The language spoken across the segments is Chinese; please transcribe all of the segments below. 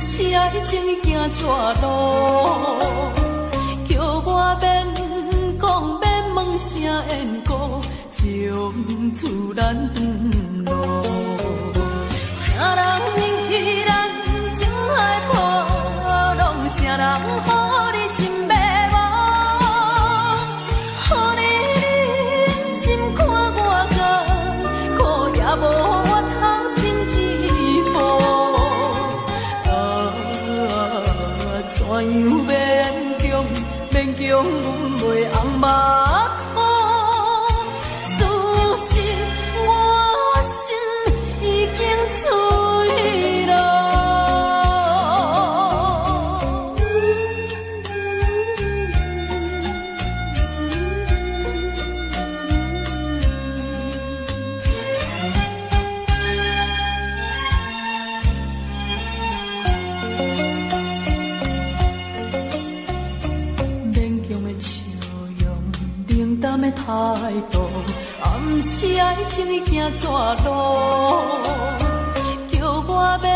是爱情行绝路，叫我免讲免问声缘故，从此咱断路。啥人引起咱情海波浪？啥人予你心迷惘？予你心看我甘，苦也无。怎样勉强，勉强阮袂红目眶？事实我心已经碎了。态度，暗示爱情行绝路，叫我免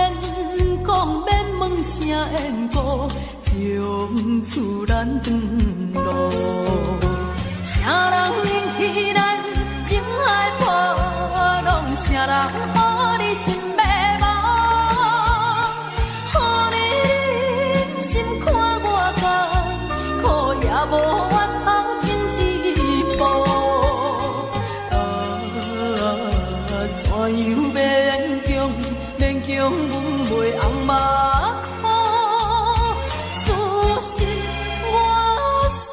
讲免问声缘故，从此咱断路。啥人引起咱情海波浪？啥人予你心迷惘？予你心看我甘，苦也无怨后。怎样勉强，勉强阮袂红目眶？事实我心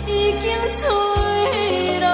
已经碎了。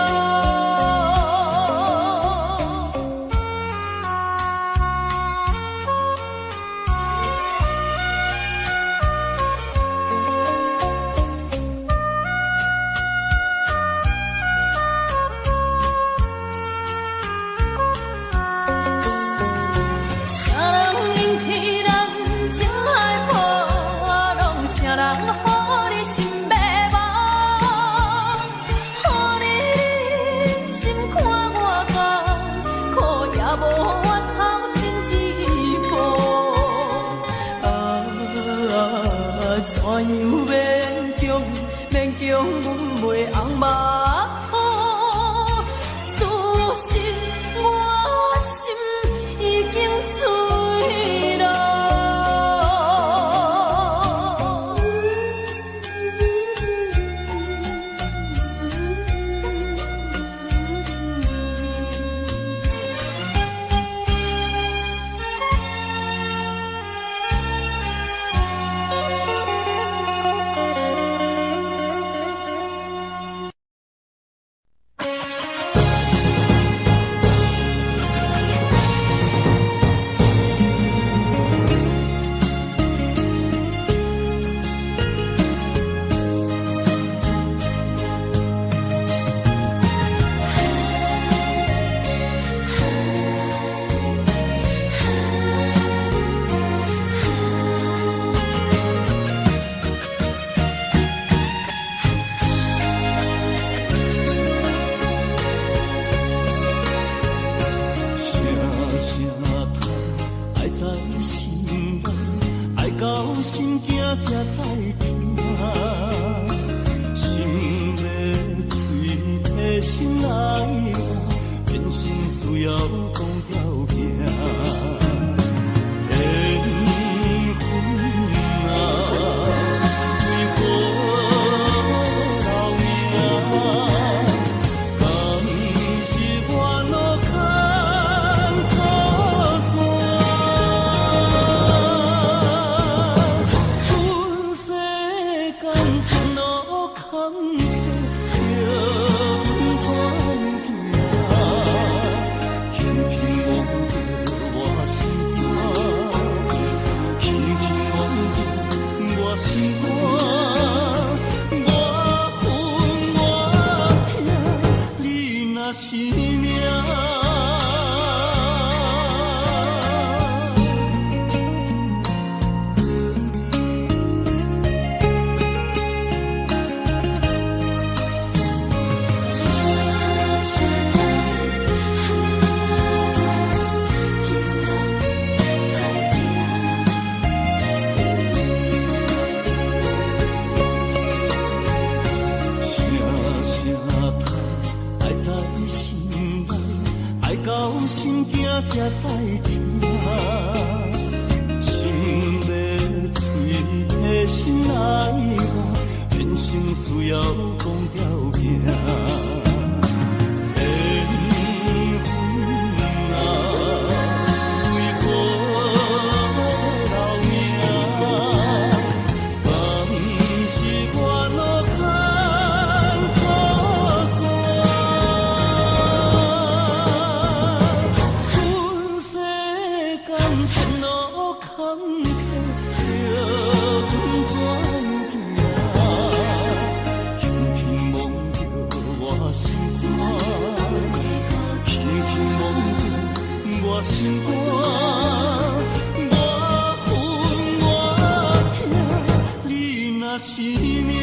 怎样勉强，勉强阮袂红目眶？事实我心已经碎了。在听，心要嘴提心来话，变成需要讲条件。心肝，我恨我痛，你若是命。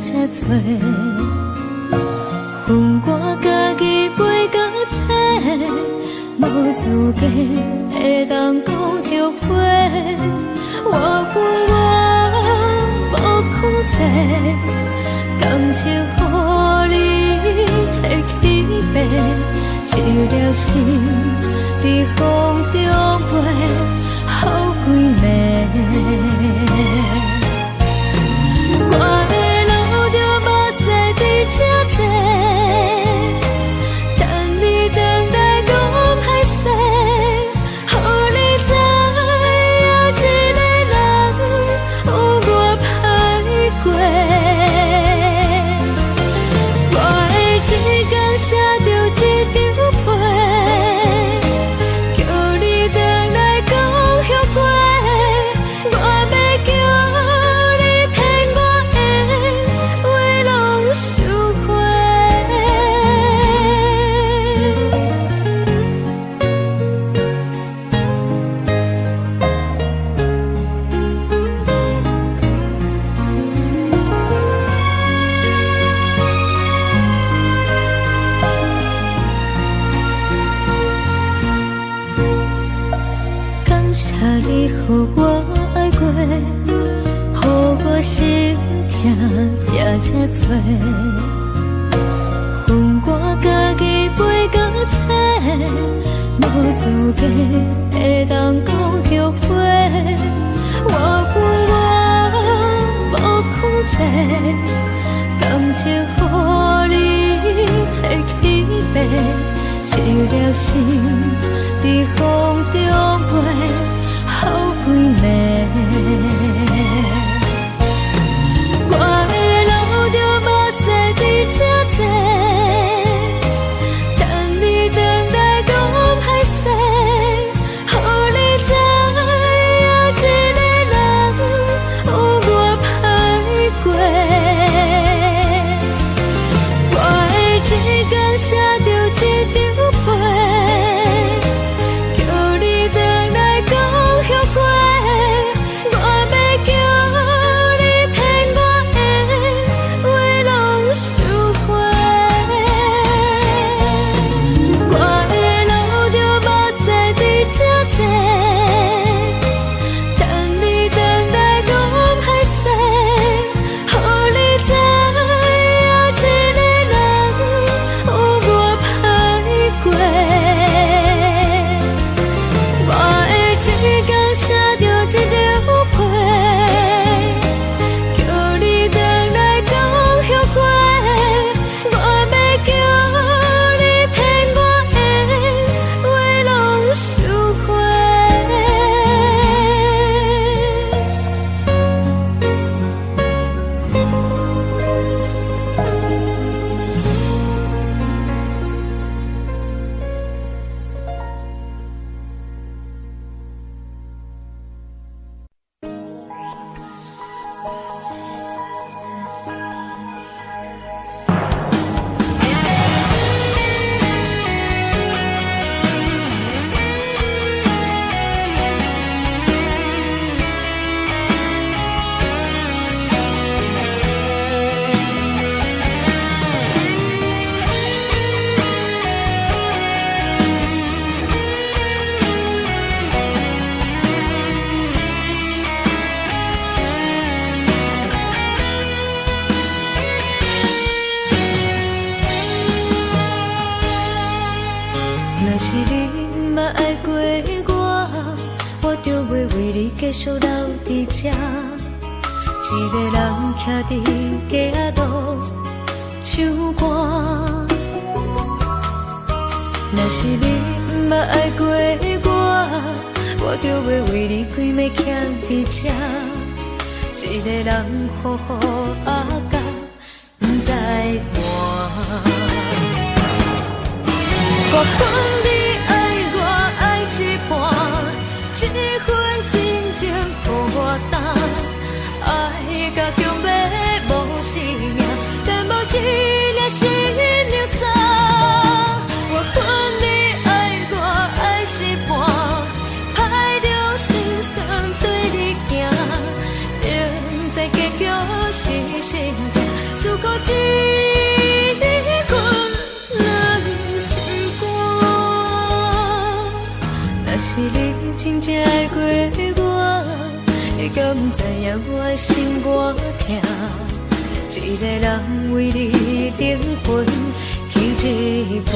这多，恨我家己袂到切，无资格会当讲后悔。我恨我无控制，感情予你摕去卖，一粒心伫风中飞，好几暝。这多，等你回来讲歹势，予你知影一个人有我歹过。我会一天写着一张被，叫你回来讲后悔。我要叫你骗我的话拢收。你予我爱过，予我心痛也这多，恨我家己袂到切，无资格会当讲后悔。我恨我无控制，感情予你摕去卖，一粒心伫风中飞。好几暝，我的路着目屎伫这多，等你回来讲歹势，继续留伫这，一个人徛伫街仔路唱歌。若是你毋捌爱过我就要为你开门徛伫这，一个人好好啊甲，不知换。我分你爱我爱一半，一份真情予我担，爱甲强要无生命，但无一粒心流散。我分你爱我爱一半，歹着心酸对你行，明知结局是心痛，思苦一份人心肝。若是你真正爱过我，你敢不知影我的心偌痛？一个人为你灵魂去一半。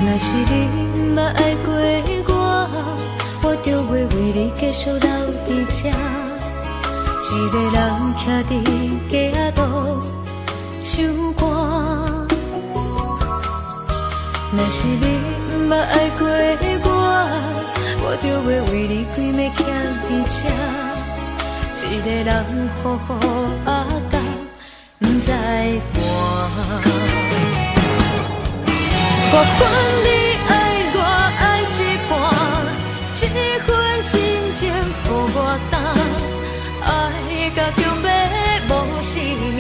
若是你毋捌爱过我就要为你继续留伫这，一个人徛伫街仔路唱歌。若是你毋捌爱过我就要为你开门徛伫这，一个人好好啊甲，不知换。我分你爱我爱一半，一份真情予我担，爱甲强要无生命，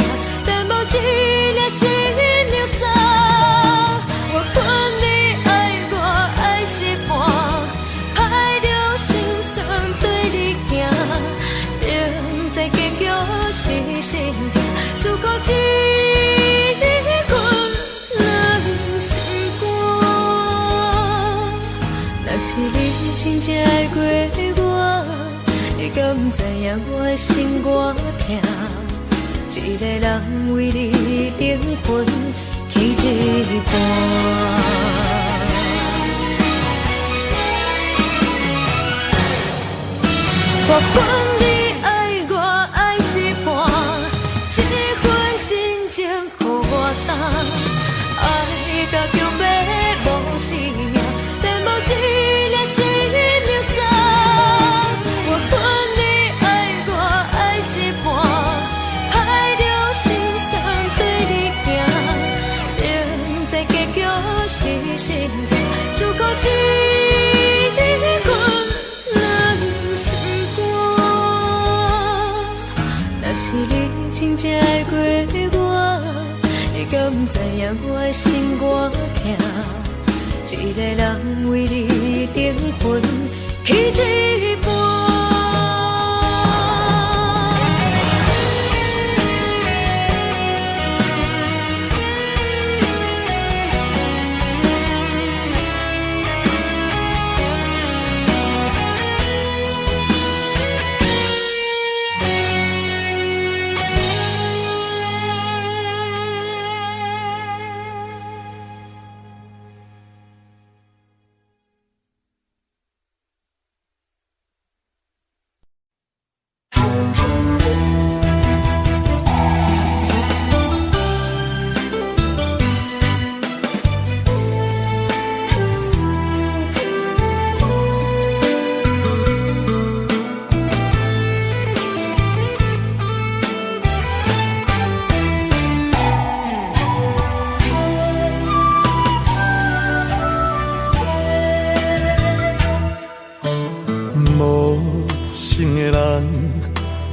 但无一粒心流散。我分你爱我爱一半，歹着心酸对你行，明知结局是心痛，思苦一份人心。若是你真正爱过我，你敢不知影我的心偌痛？一个人为你灵魂去一半。我分你爱我爱一半，一份真情予我担，爱甲强要无生命，但无一粒心流散。我分你爱我爱一半，歹着心酸对你行，明知结局是心痛，思苦一份人心肝。若是你真正爱过我，你敢不知影我的心偌痛？一个人为你灵魂去一半。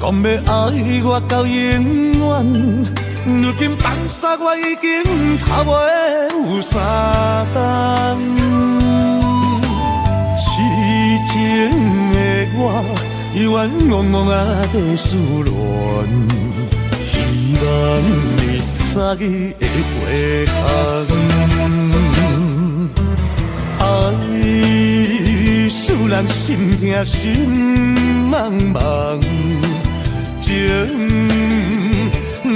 讲要爱我到永远，如今放下我已经头尾有三冬，痴情的我犹原懵懵啊在思恋，希望你早日会回空。爱使人心痛心茫茫，情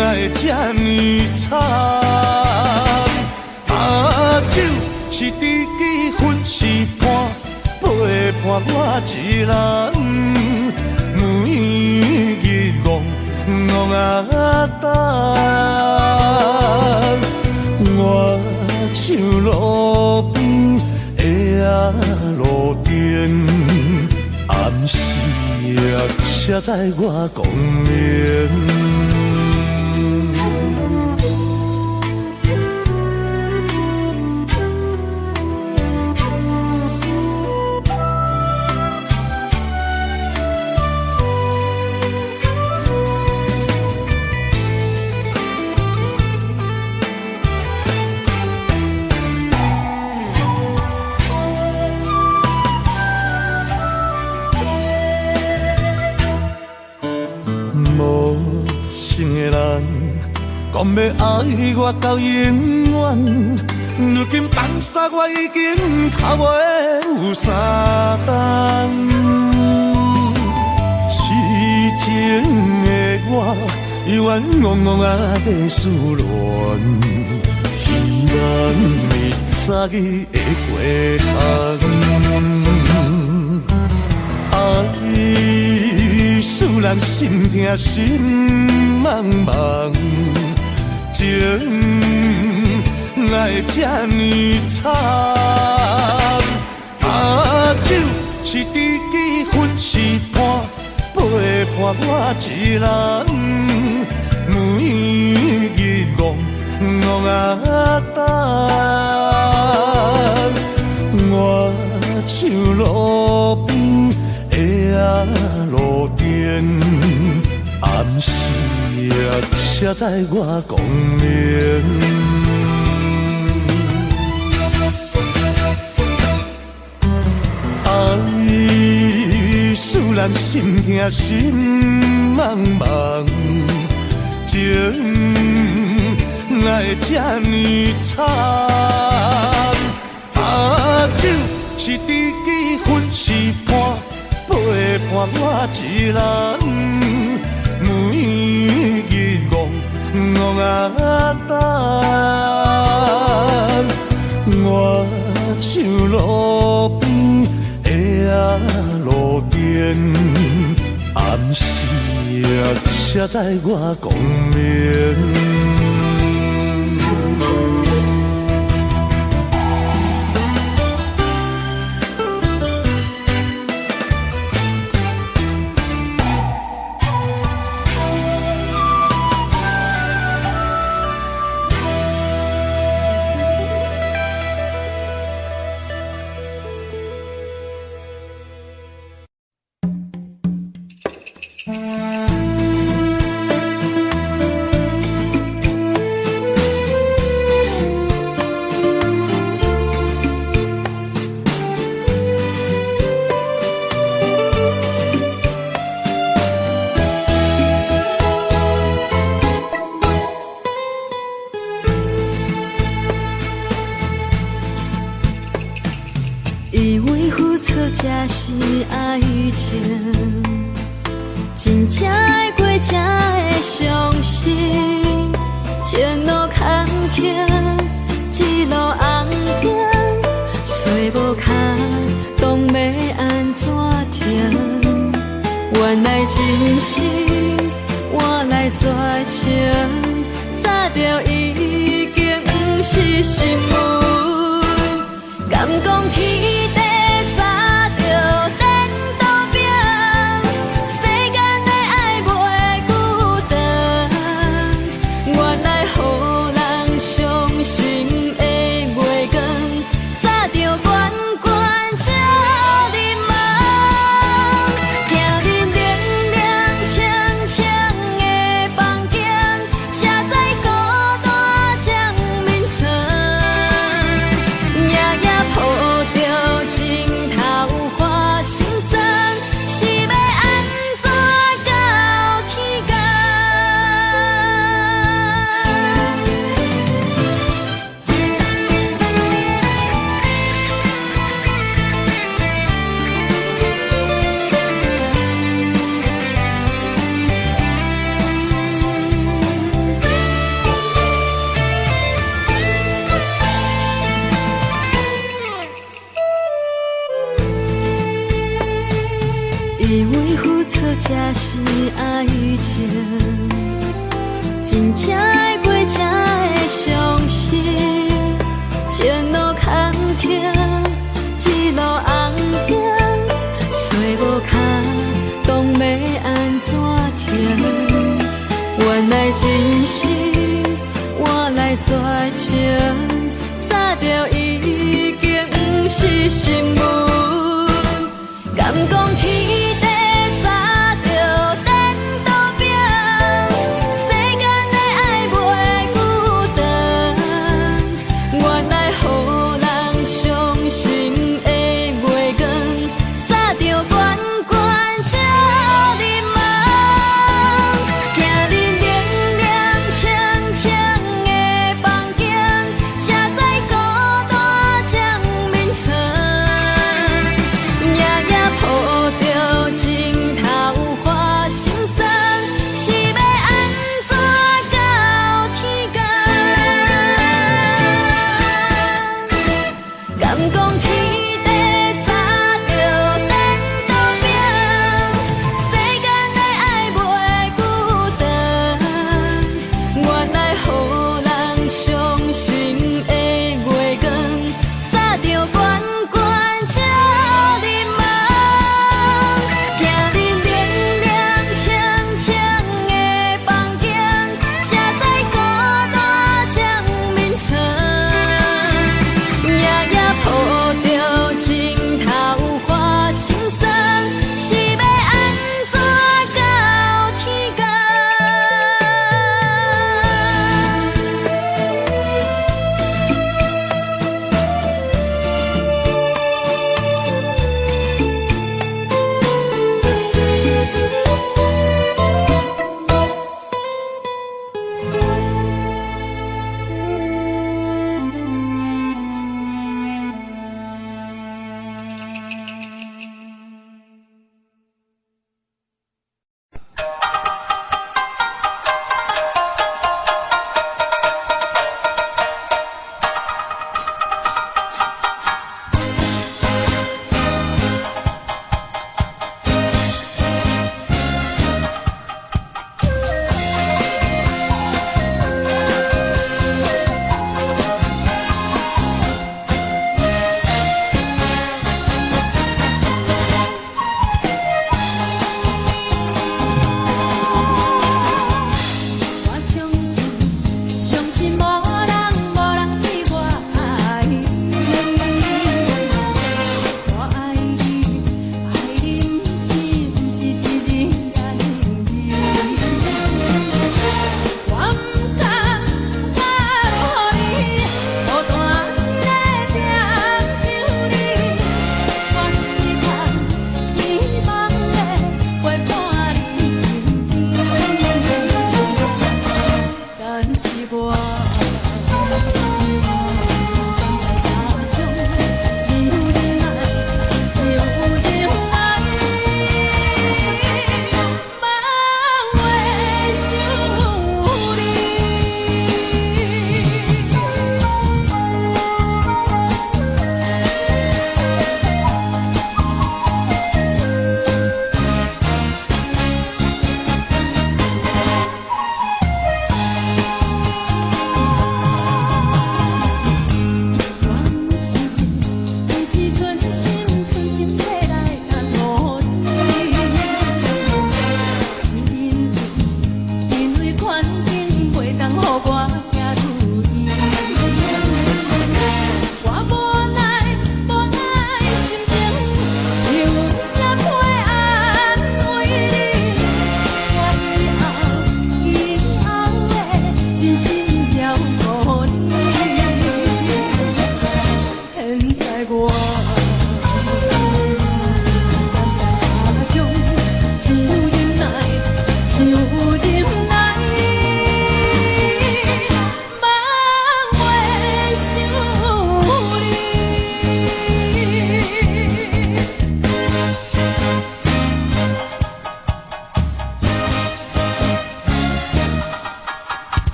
爱这呢惨，就是知己分是伴，陪伴我一人，每日戆啊等，我像路边的路灯，暗时啊车载我光明。讲要爱我到永远，如今放下我已经头尾有三冬，痴情的我犹原懵懵啊在思恋，希望你早日会回空。爱使人心痛心茫茫，情爱这呢惨，就是知己分是伴，陪伴我一人，每日戆啊等，我像路边的路灯，暗时车载我光明。爱使人心痛心茫茫，情爱这呢惨，就是知己分是伴，陪伴我一人，每日戆啊等，我像路边的路灯，暗时车载我光明。以为付出才是爱情，真正爱过才会相信。前路坎坷，一路红灯，找无卡，当要安怎停？原来真心换来绝情，早就已经不是心梦。敢讲天地早就颠倒平，世间的爱袂孤单。原来予人伤心的月光，早就悬悬照你梦。听恁凉凉清清的房间，车载。以为付出才是爱情，真正的过才会相信，前路坎坷，一路红尘，找无脚，当要安怎停？原来真心换来绝情，早就已经不是新闻。敢讲天地早就等到拼，世间的爱袂孤单。原来予人伤心的月光，早就悬悬照你梦。行入凉凉清清的房间，才知孤单将眠床。抱着情头花心酸，是要安怎到天光？敢讲天地早就等到拼，世间的爱袂孤单。原来予人伤心的月光，早就悬悬照你梦。抱着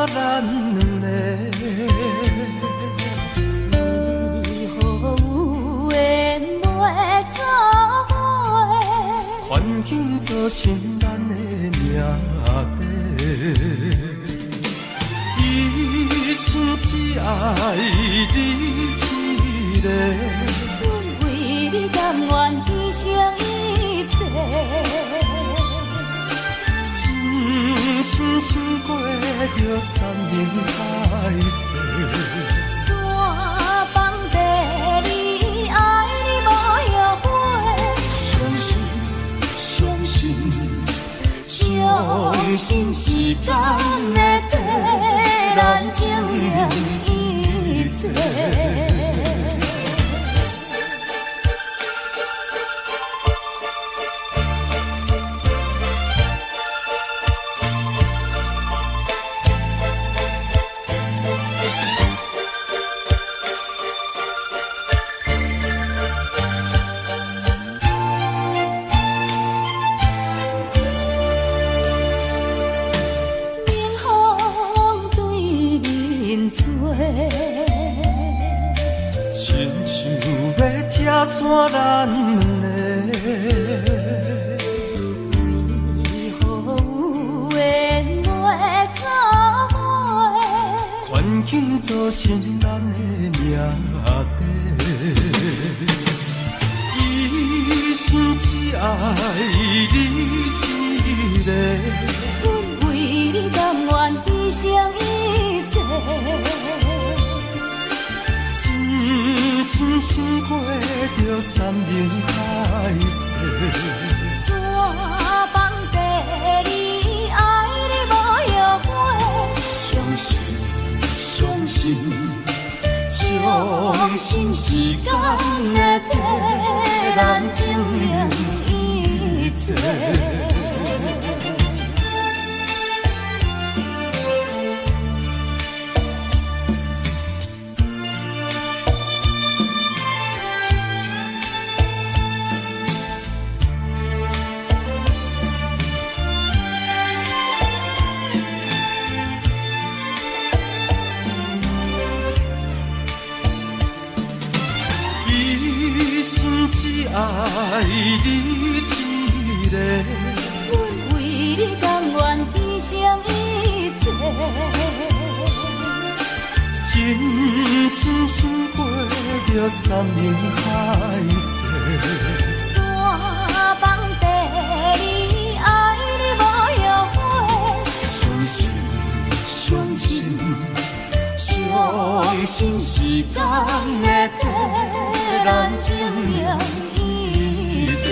咱两个。为何有缘袂到尾？环境造成咱的命地。一生只爱你一个，阮为你甘愿牺牲一切，真心想过着山盟海誓，山崩地离，爱你无后悔。相信相信，相信时间会替咱证明一切。亲像要拆散咱两个，为何有缘袂到尾？环境造成咱的命地。一生只爱你一个，阮为你甘愿牺牲一切。真心想过着山盟海誓，山崩地离，爱你无后悔。相信相信，相信时间会替咱证明一切。只爱你一个，阮为你甘愿牺牲一切，真心想过着山盟海誓，山崩地离，爱你无后悔。相信相信，相信时间会替咱证明一切。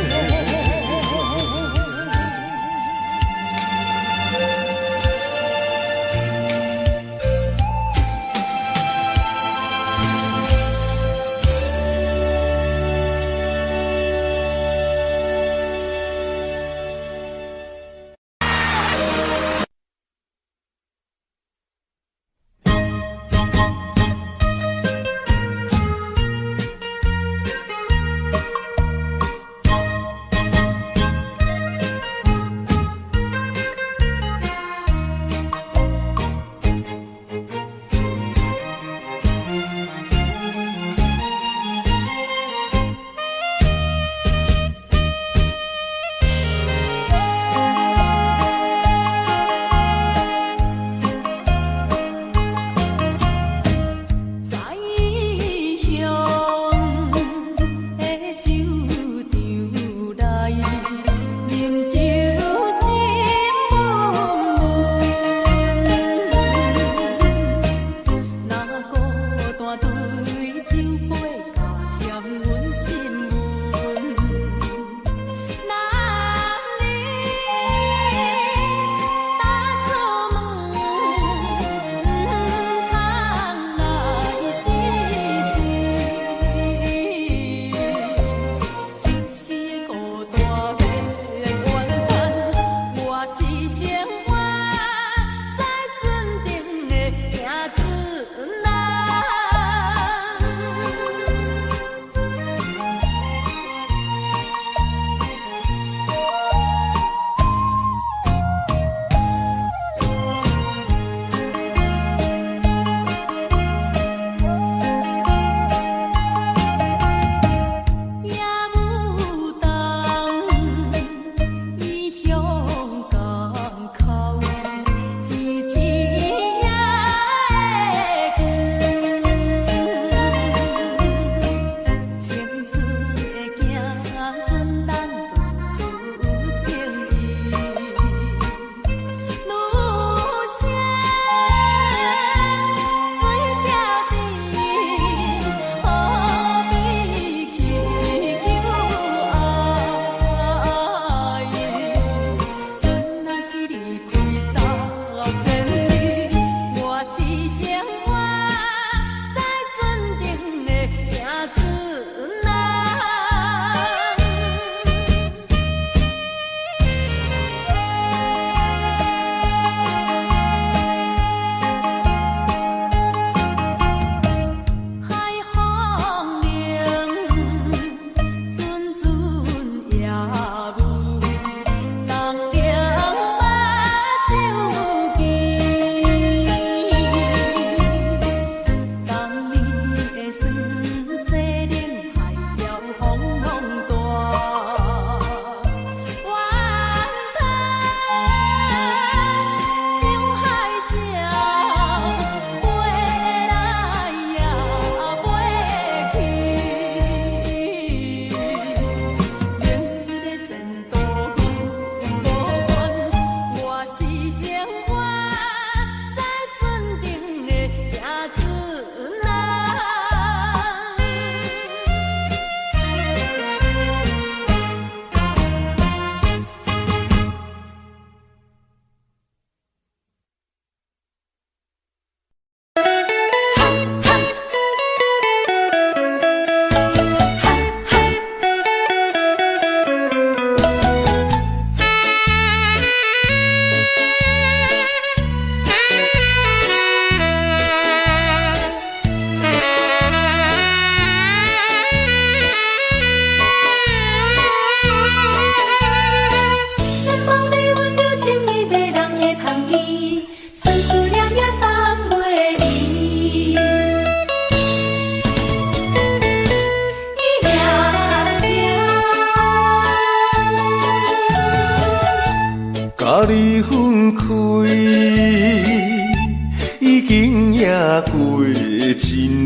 经也过一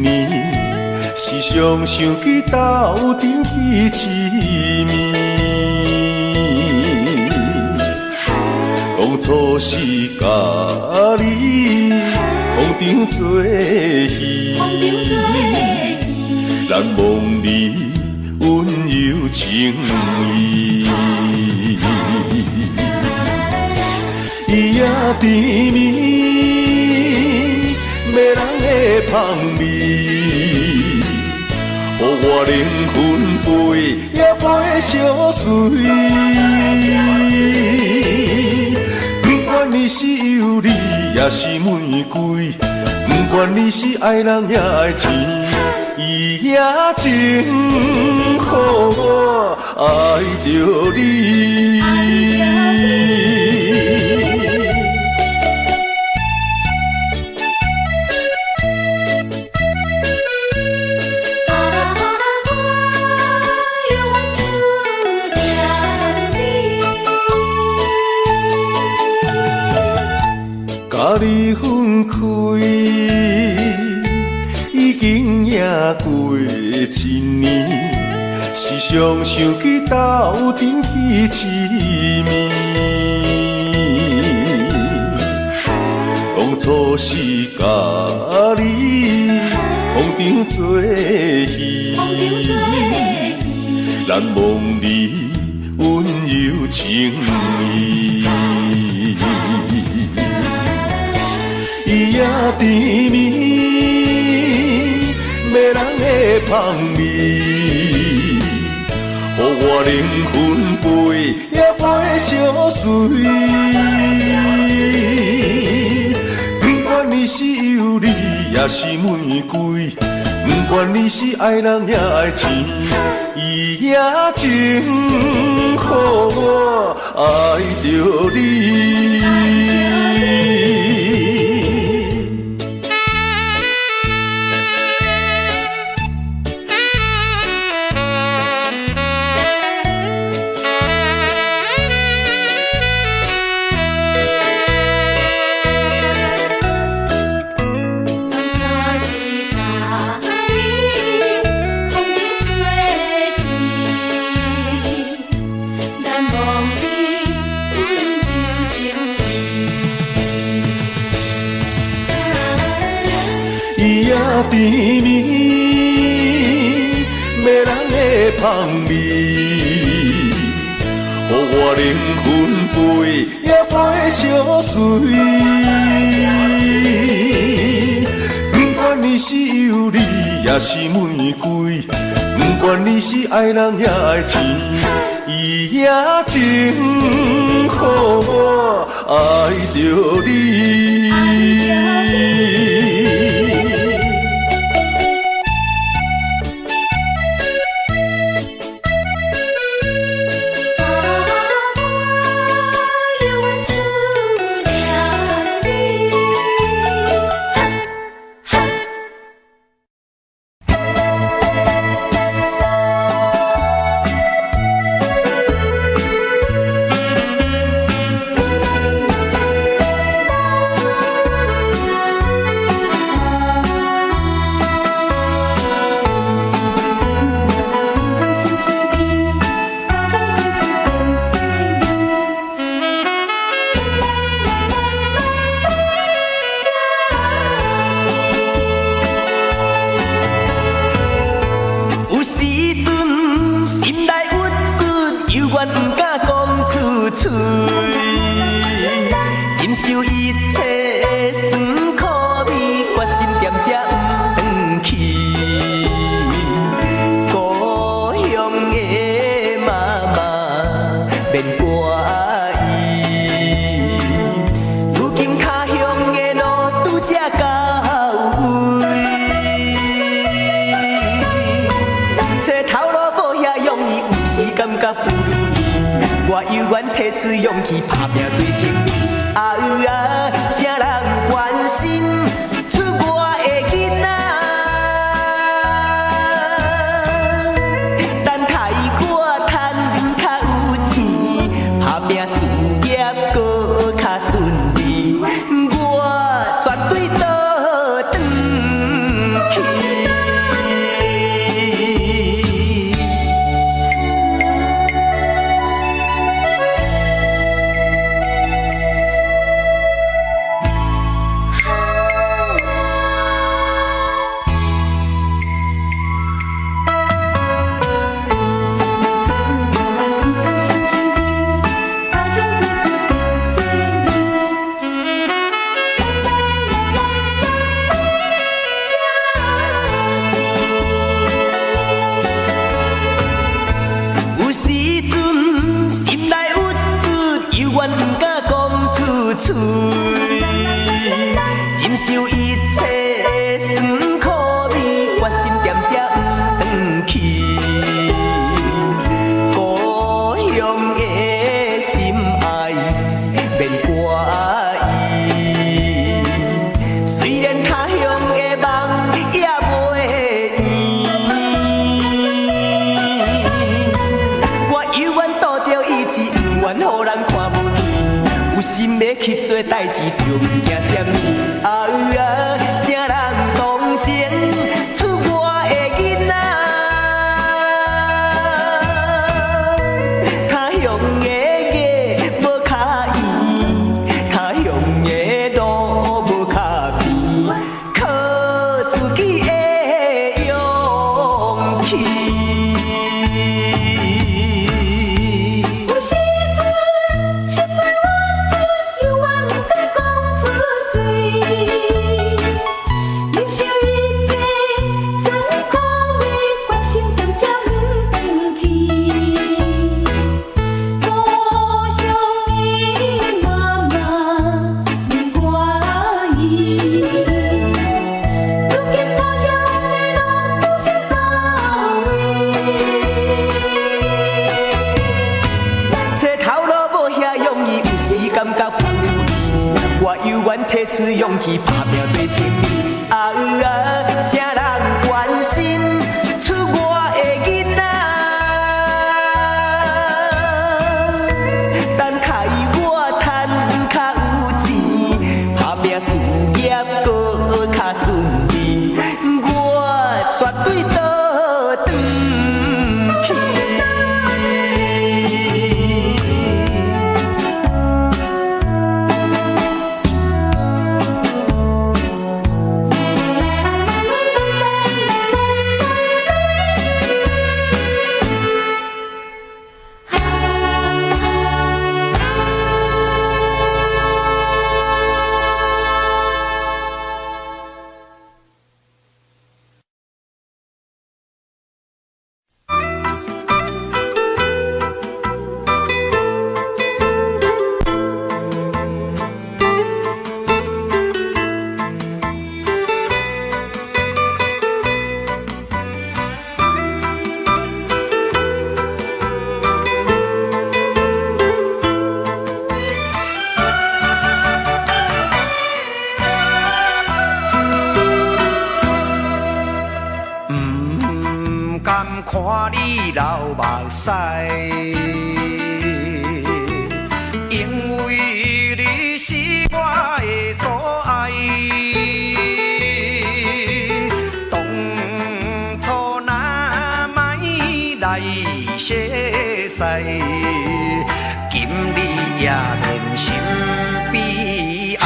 年，时常想起斗阵彼一面。当初是甲你风场作戏，难忘你温柔情意。伊也甜蜜，迷人的香味，予我灵魂飞也飞相随。不管你是尤里也是玫瑰，不管你是爱人也爱钱，伊也真予我爱着你。甲你分开，已经也过一年，时常想起斗阵彼一面。当初是甲你风场作戏，难忘你温柔情意。伊也甜蜜，迷人的香味，予我灵魂飞也飞相随。不管你是尤里也是玫瑰，不管你是爱人也爱钱，伊也真予我爱着你。伊也甜蜜，迷人的香味，予我灵魂飞也飞相随。不管你是尤里也是玫瑰，不管你是爱人也爱钱，伊也真予我爱着你。我有缘提出勇气，打拼做生命。啊有啊，啥人关心出我的囡仔？等待我赚较有钱，打拼事业搁较顺利，我绝对倒嘴，忍受一切酸苦味，决心踮遮不转去。故乡的心爱免挂意，虽然他乡的梦也袂圆，我犹原拄着意志，不愿予人看不见。有心要去做代志，就毋惊什么。啥人同情出我的囡仔？他乡的月无较圆，他乡的路无较平，靠自己的勇气。有时阵心内我知，犹原不得讲出嘴，忍受一切酸苦味，决心踮遮不转去。故乡的妈妈免挂意，如今他乡的路拄则到位。找头路无遐容易，有时感觉不如意，我犹原提出勇气，打拼做生意。啥人关心出我的囡仔？等待我赚较有钱，打拼事业搁较顺利，我绝对倒转去。看你流目屎，因为你是我的所爱。当初若莫来相识，今日也连心悲哀。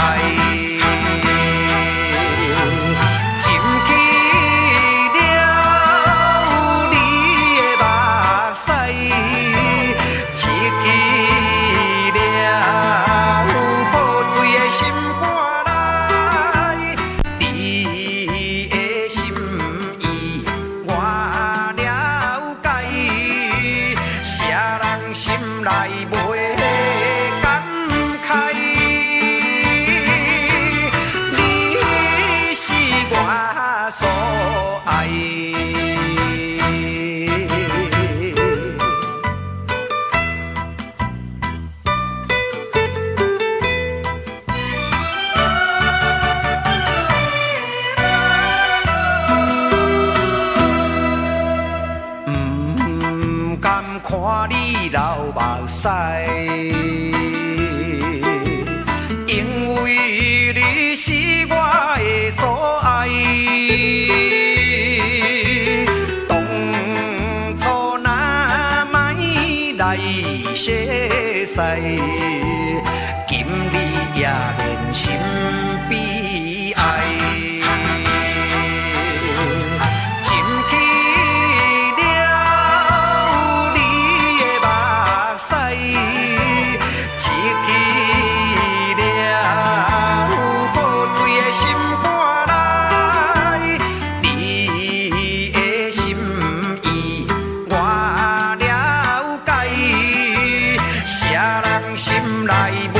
看你流目屎，因为你是我的所爱。当初若莫来相识，今日也连心悲哀。心内袂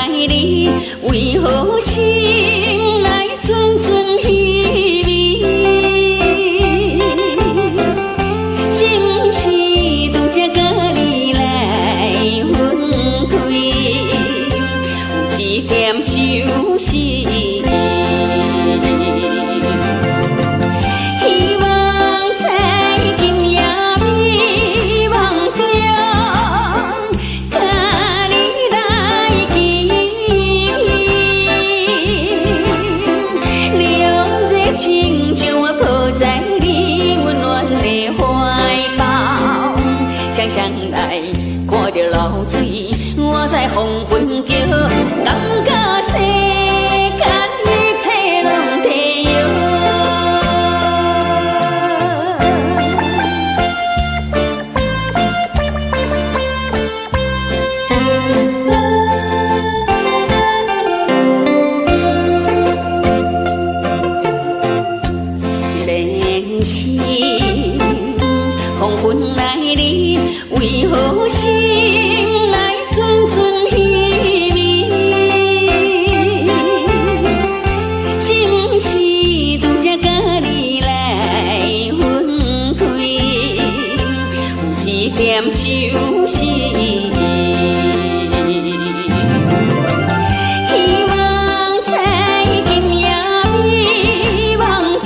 来你，为何心内阵阵稀微？是不是拄则甲你来分开？有一点伤心。流水，我在风云叫，感觉世间一切拢地摇。虽然是风云来临，为何心？点伤心，希望在今夜美梦中，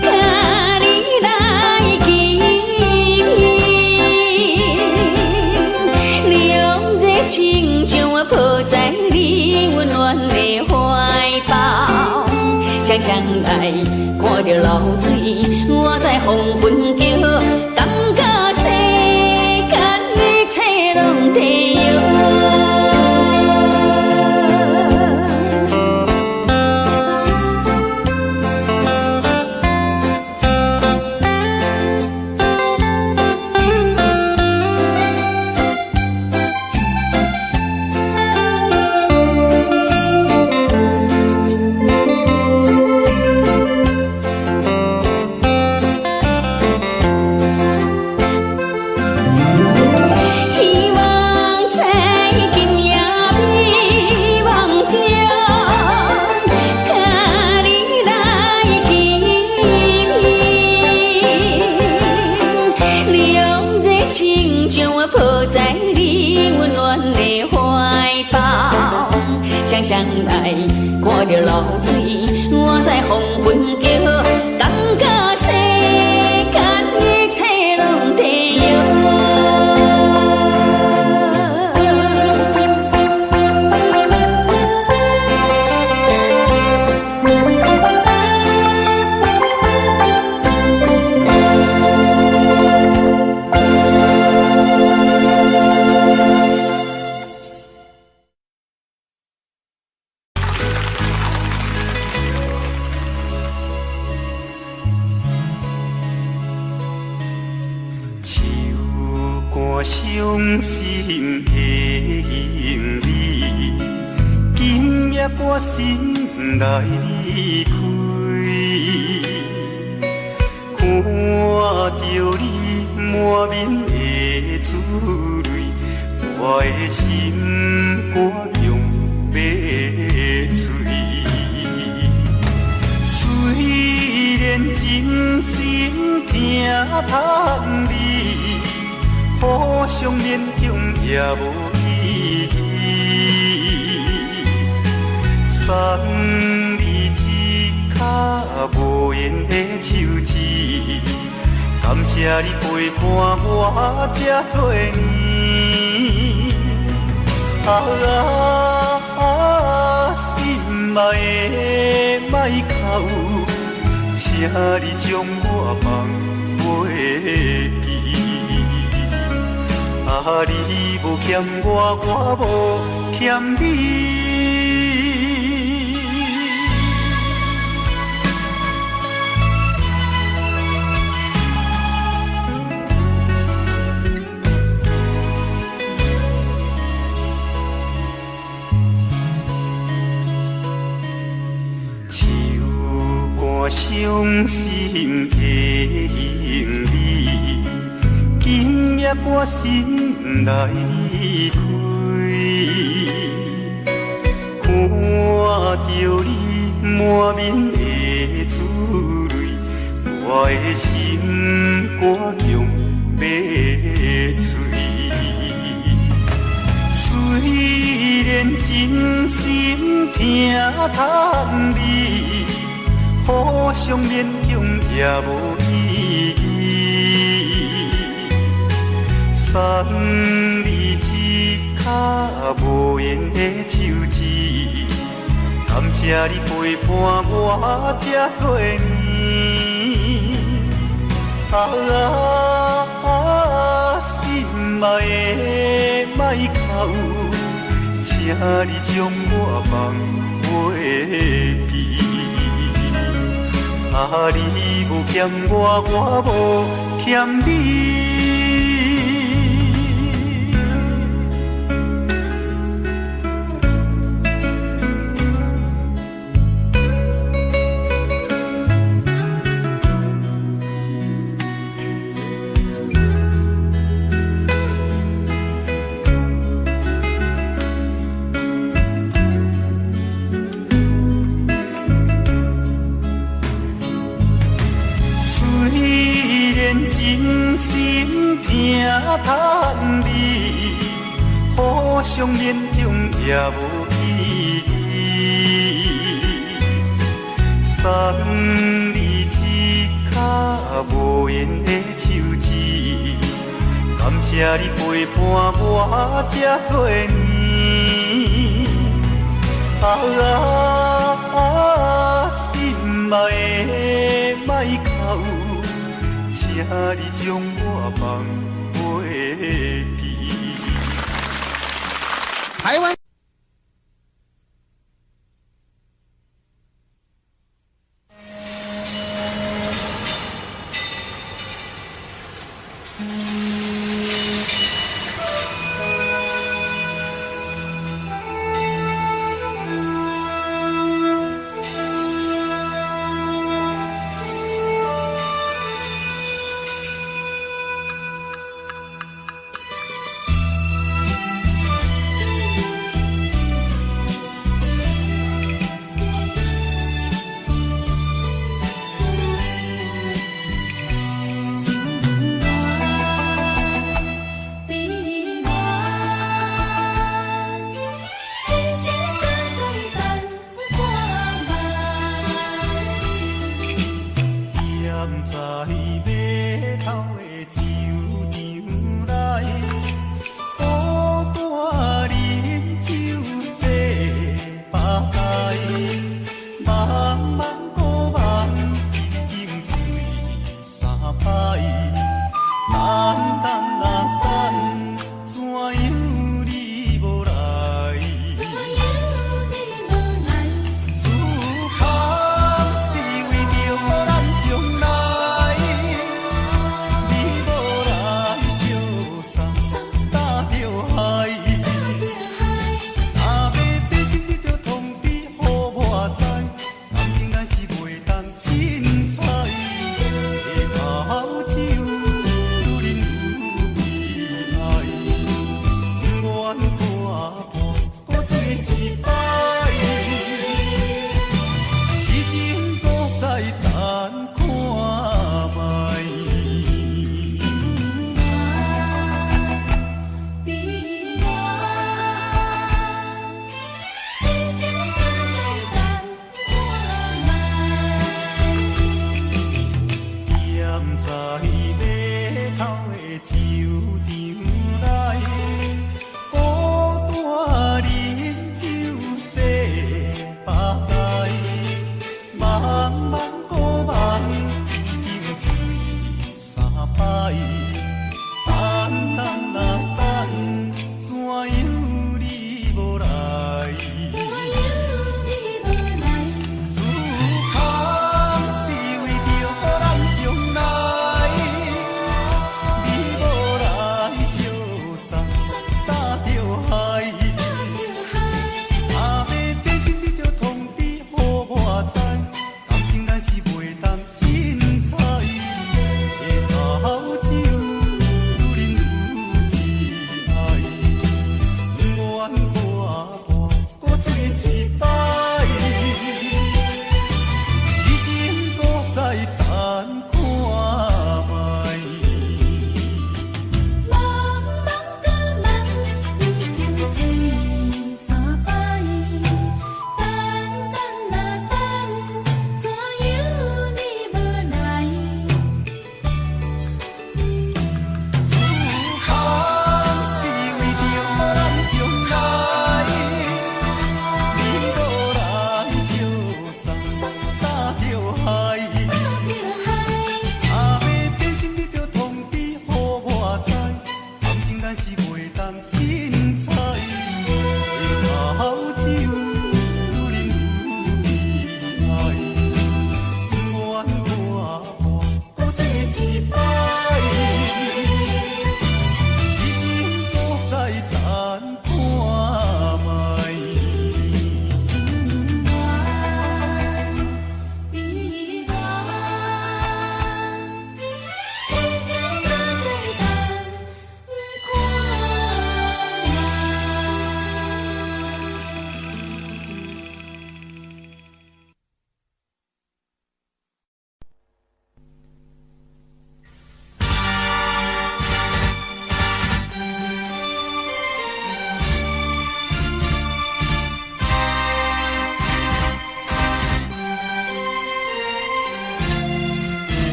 甲你来见面，两热情将我抱在你温暖的怀抱，想来看着流水，我在风云叫。想来看着流水，我在风云叫，感觉世间一切拢地伤心的行李，今夜我心内离开，看着你满面的珠泪，我的心肝用要碎。虽然真心疼叹你。互相勉强也无意义，送你一卡无言的手指，感谢你陪伴我这多年。心爱的莫哭，请你将我放袂记。你无欠我，我无欠你。手竿伤心的行李。今夜我心内离开，的心肝强要碎。虽然真心疼痛你，互相勉强也无意义。送你一卡无缘的手指，感谢你陪伴我这多年。心爱的莫哭，请你将我放袂记。你无欠我，我无欠你。真心疼痛你，互相勉强也无意义。送你一卡无缘的手指，感谢你陪伴我这多年。心爱的莫哭，请你将我放袂记。台湾。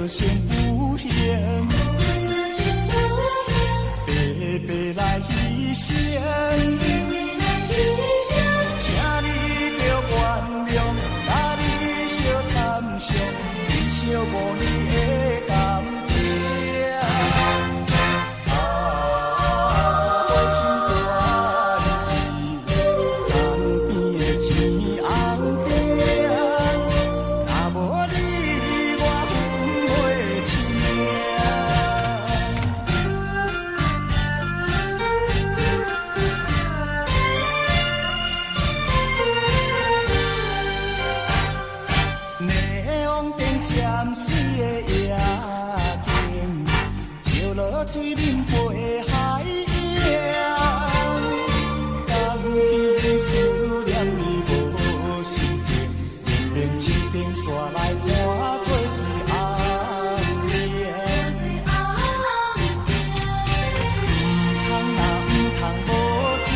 仙有形，白白来牺牲，请你着原谅，若你小惨伤，你小无你的感情。水面陪海洋，当天思念你无心情，连连七点煞来看做是红颜。唔通无情，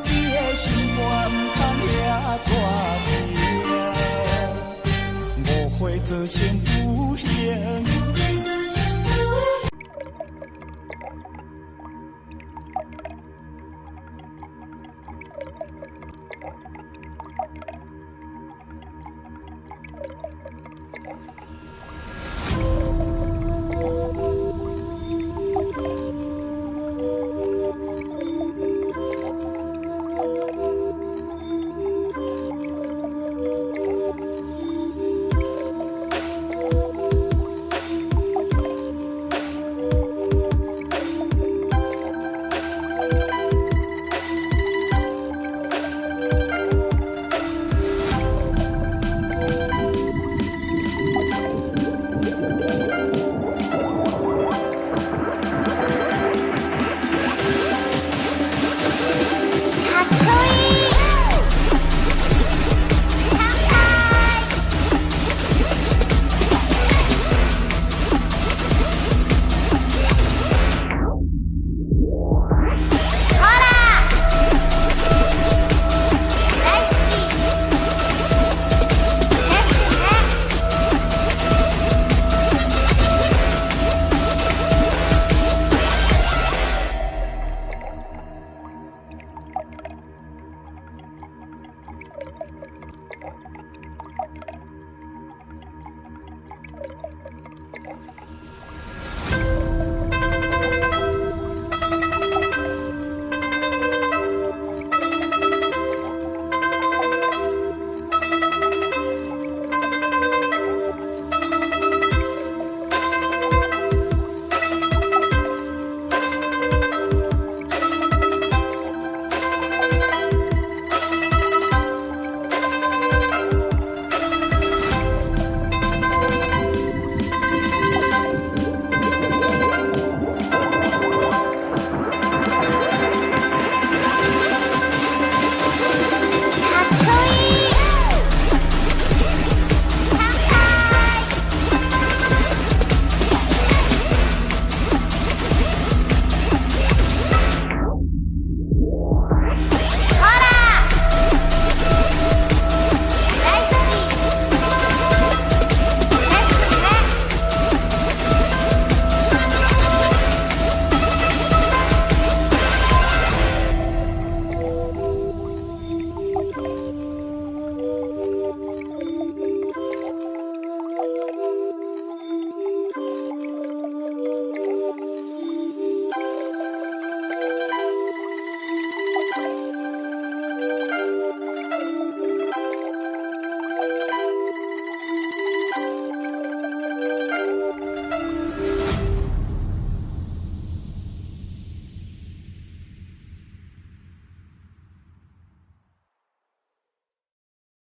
你的心肝唔通遐绝情，误会做成。